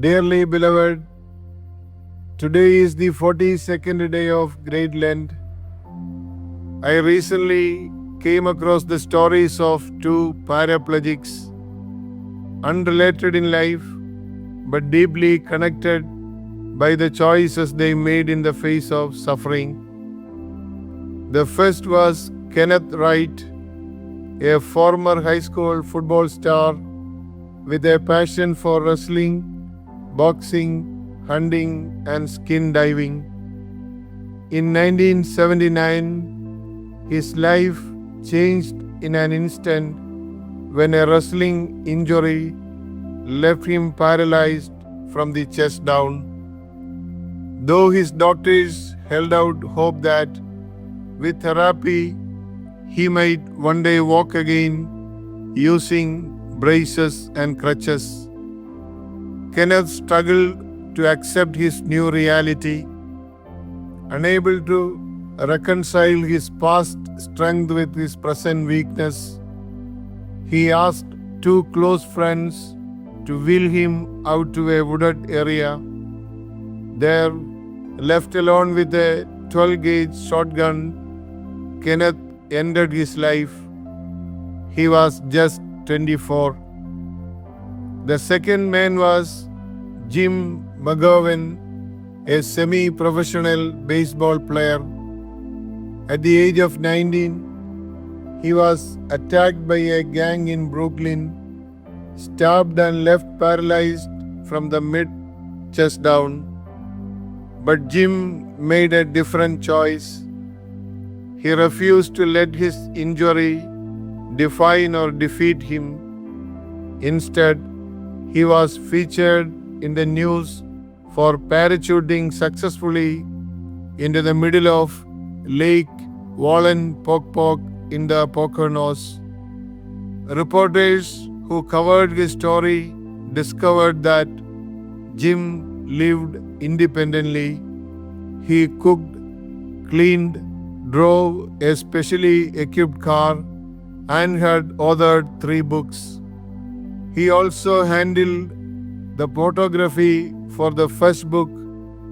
Dearly beloved, today is the 42nd day of Great Lent. I recently came across the stories of two paraplegics, unrelated in life but deeply connected by the choices they made in the face of suffering. The first was Kenneth Wright, a former high school football star with a passion for wrestling, boxing, hunting, and skin diving. In 1979, his life changed in an instant when a wrestling injury left him paralyzed from the chest down. Though his doctors held out hope that with therapy he might one day walk again using braces and crutches, Kenneth struggled to accept his new reality. Unable to reconcile his past strength with his present weakness, he asked two close friends to wheel him out to a wooded area. There, left alone with a 12-gauge shotgun, Kenneth ended his life. He was just 24. The second man was Jim McGowan, a semi-professional baseball player. At the age of 19, he was attacked by a gang in Brooklyn, stabbed and left paralyzed from the mid-chest down. But Jim made a different choice. He refused to let his injury define or defeat him. Instead, he was featured in the news for parachuting successfully into the middle of Lake Wallenpaupack in the Poconos. Reporters who covered his story discovered that Jim lived independently. He cooked, cleaned, drove a specially equipped car, and had authored 3 books. He also handled the photography for the first book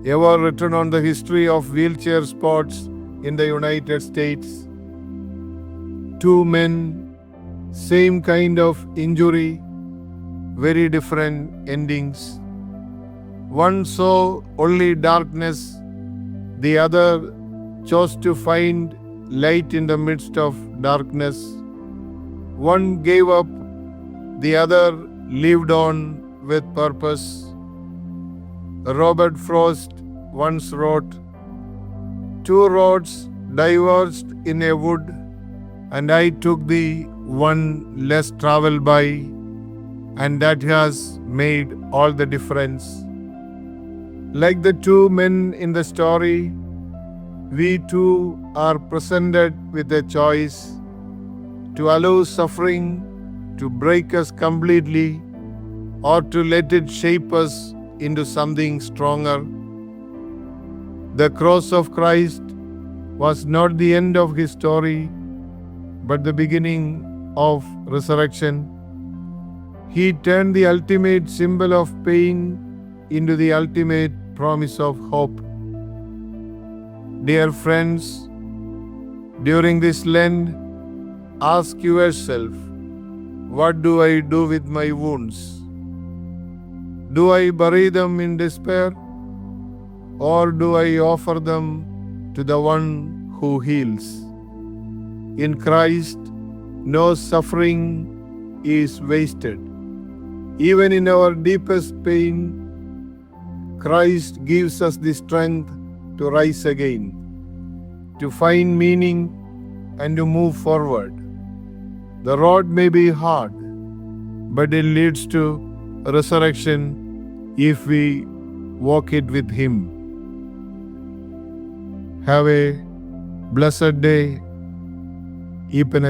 ever written on the history of wheelchair sports in the United States. 2 men, same kind of injury, very different endings. One saw only darkness, the other chose to find light in the midst of darkness. One gave up, the other lived on with purpose. Robert Frost once wrote, "Two roads diverged in a wood, and I took the one less traveled by, and that has made all the difference." Like the 2 men in the story, we too are presented with a choice to allow suffering to break us completely or to let it shape us into something stronger. The cross of Christ was not the end of his story, but the beginning of resurrection. He turned the ultimate symbol of pain into the ultimate promise of hope. Dear friends, during this Lent, ask yourself, what do I do with my wounds? Do I bury them in despair, or do I offer them to the one who heals? In Christ, no suffering is wasted. Even in our deepest pain, Christ gives us the strength to rise again, to find meaning, and to move forward. The road may be hard, but it leads to resurrection if we walk it with Him. Have a blessed day. Eapen.